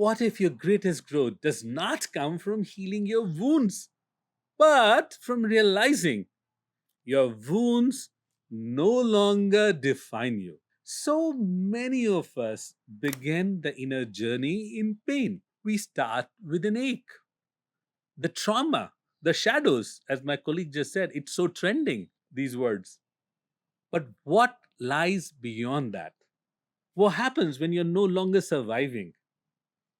What if your greatest growth does not come from healing your wounds, but from realizing your wounds no longer define you? So many of us begin the inner journey in pain. We start with an ache, the trauma, the shadows, as my colleague just said. It's so trending, these words. But what lies beyond that? What happens when you're no longer surviving,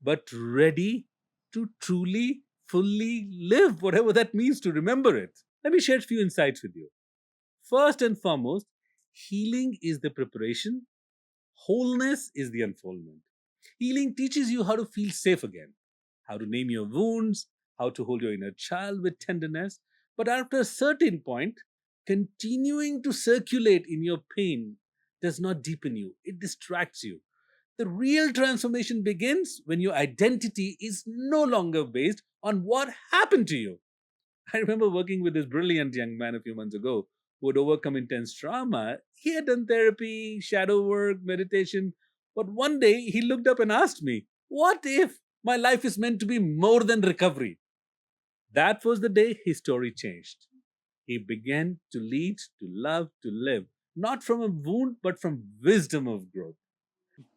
but ready to truly, fully live, whatever that means, to remember it? Let me share a few insights with you. First and foremost, healing is the preparation, wholeness is the unfoldment. Healing teaches you how to feel safe again, how to name your wounds, how to hold your inner child with tenderness. But after a certain point, continuing to circulate in your pain does not deepen you, it distracts you. The real transformation begins when your identity is no longer based on what happened to you. I remember working with this brilliant young man a few months ago who had overcome intense trauma. He had done therapy, shadow work, meditation, but one day he looked up and asked me, "What if my life is meant to be more than recovery?" That was the day his story changed. He began to lead, to love, to live, not from a wound, but from wisdom of growth.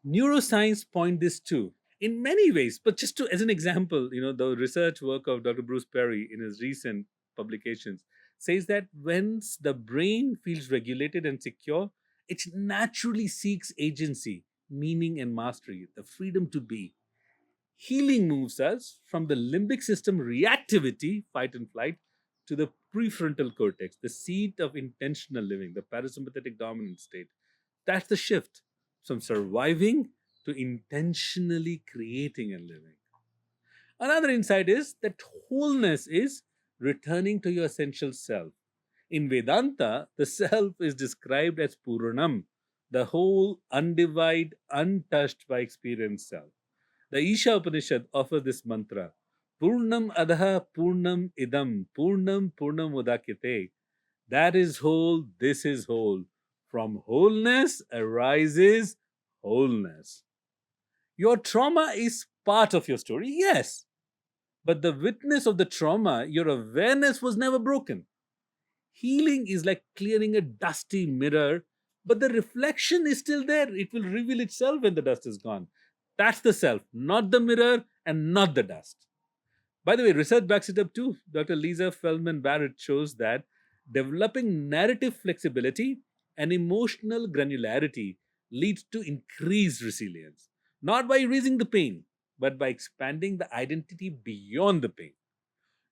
Neuroscience point this too in many ways, but just to as an example, the research work of Dr. Bruce Perry in his recent publications says that once the brain feels regulated and secure, it naturally seeks agency, meaning, and mastery, the freedom to be. Healing moves us from the limbic system reactivity, fight and flight, to the prefrontal cortex, the seat of intentional living, the parasympathetic dominant state. That's the shift from surviving to intentionally creating and living. Another insight is that wholeness is returning to your essential self. In Vedanta, the self is described as Puranam, the whole, undivided, untouched by experience self. The Isha Upanishad offers this mantra: Purnam Adaha Purnam Idam Purnam Purnam Udakite. That is whole, this is whole. From wholeness arises wholeness. Your trauma is part of your story, yes, but the witness of the trauma, your awareness was never broken. Healing is like clearing a dusty mirror, but the reflection is still there. It will reveal itself when the dust is gone. That's the self, not the mirror and not the dust. By the way, research backs it up too. Dr. Lisa Feldman Barrett shows that developing narrative flexibility and emotional granularity leads to increased resilience, not by erasing the pain, but by expanding the identity beyond the pain.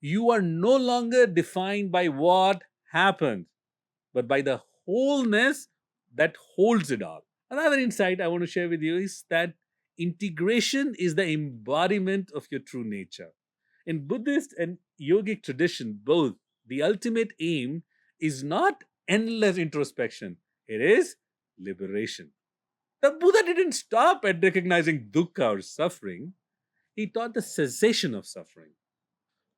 You are no longer defined by what happened, but by the wholeness that holds it all. Another insight I want to share with you is that integration is the embodiment of your true nature. In Buddhist and yogic tradition, both, the ultimate aim is not endless introspection, it is liberation. The Buddha didn't stop at recognizing dukkha or suffering, he taught the cessation of suffering.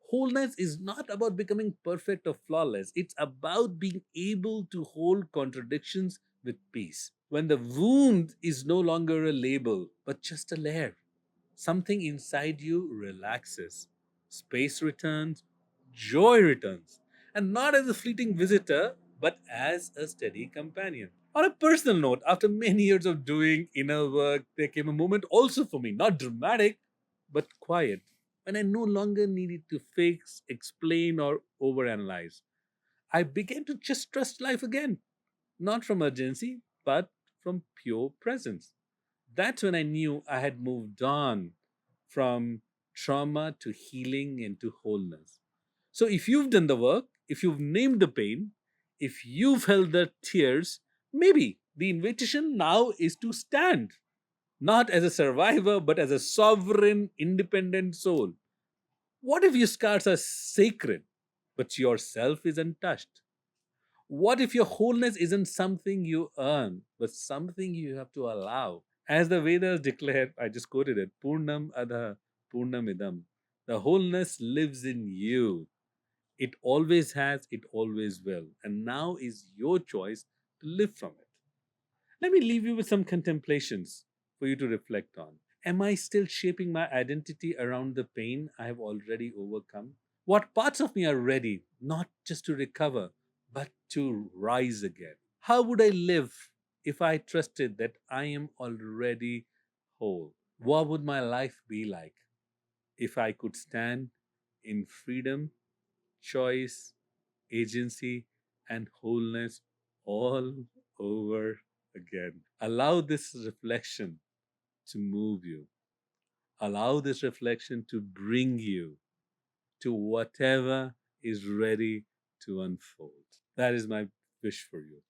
Wholeness is not about becoming perfect or flawless, it's about being able to hold contradictions with peace. When the wound is no longer a label, but just a layer, something inside you relaxes. Space returns, joy returns, and not as a fleeting visitor, but as a steady companion. On a personal note, after many years of doing inner work, there came a moment also for me, not dramatic, but quiet, when I no longer needed to fix, explain, or overanalyze. I began to just trust life again, not from urgency, but from pure presence. That's when I knew I had moved on from trauma to healing and to wholeness. So, if you've done the work, if you've named the pain, if you've held the tears, maybe the invitation now is to stand, not as a survivor, but as a sovereign, independent soul. What if your scars are sacred, but yourself is untouched? What if your wholeness isn't something you earn, but something you have to allow? As the Vedas declare, I just quoted it, Purnam Adha Purnam Idam. The wholeness lives in you. It always has, it always will. And now is your choice to live from it. Let me leave you with some contemplations for you to reflect on. Am I still shaping my identity around the pain I have already overcome? What parts of me are ready not just to recover, but to rise again? How would I live if I trusted that I am already whole? What would my life be like if I could stand in freedom, choice, agency, and wholeness all over again? Allow this reflection to move you. Allow this reflection to bring you to whatever is ready to unfold. That is my wish for you.